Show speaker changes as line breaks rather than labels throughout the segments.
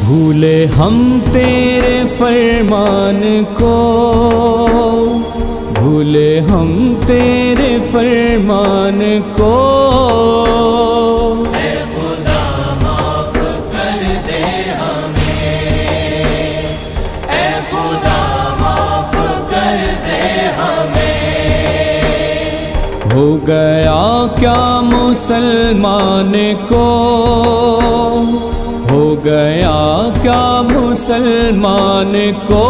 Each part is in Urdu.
بھولے ہم تیرے فرمان کو، بھولے ہم تیرے فرمان کو،
اے خدا معاف کر دے ہمیں، اے خدا معاف کر دے ہمیں۔
ہو گیا کیا مسلمان کو، ہو گیا کیا مسلمان کو،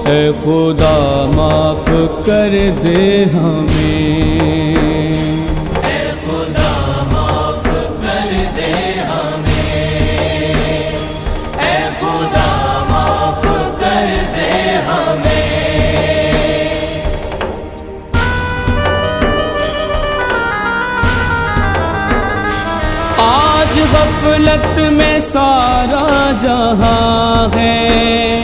اے خدا معاف کر دے ہمیں،
اے خدا معاف کر دے ہمیں، اے خدا معاف کر دے ہمیں۔
آج غفلت میں سارا جہاں ہے،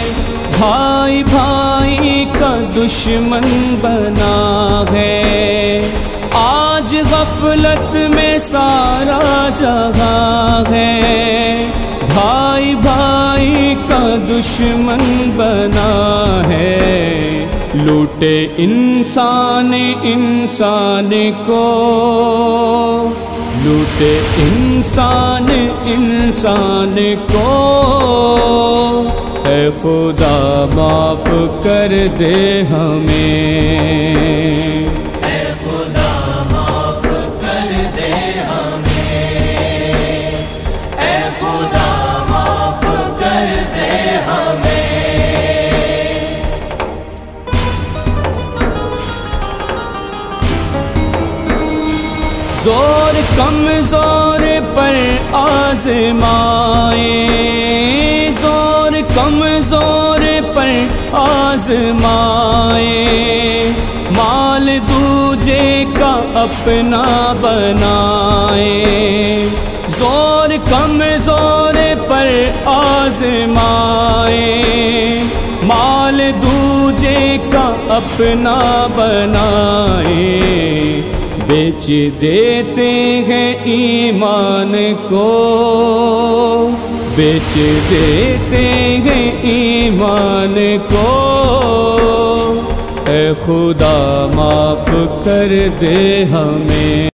بھائی بھائی کا دشمن بنا ہے۔ آج غفلت میں سارا جہاں ہے، بھائی بھائی کا دشمن بنا ہے۔ لوٹے انسان انسان کو، لوٹے انسان انسان کو، اے خدا معاف کر دے ہمیں،
اے خدا معاف کر دے ہمیں، اے خدا معاف کر دے ہمیں۔
زور کمزور پر آزمائے، زور کمزور پر آزمائے، مال دوجے کا اپنا بنائے۔ زور کمزور پر آزمائے، مال دوجے کا اپنا بنائے۔ بیچ دیتے ہیں ایمان کو، بیچ دیتے ہیں ایمان کو، اے خدا معاف کر دے ہمیں۔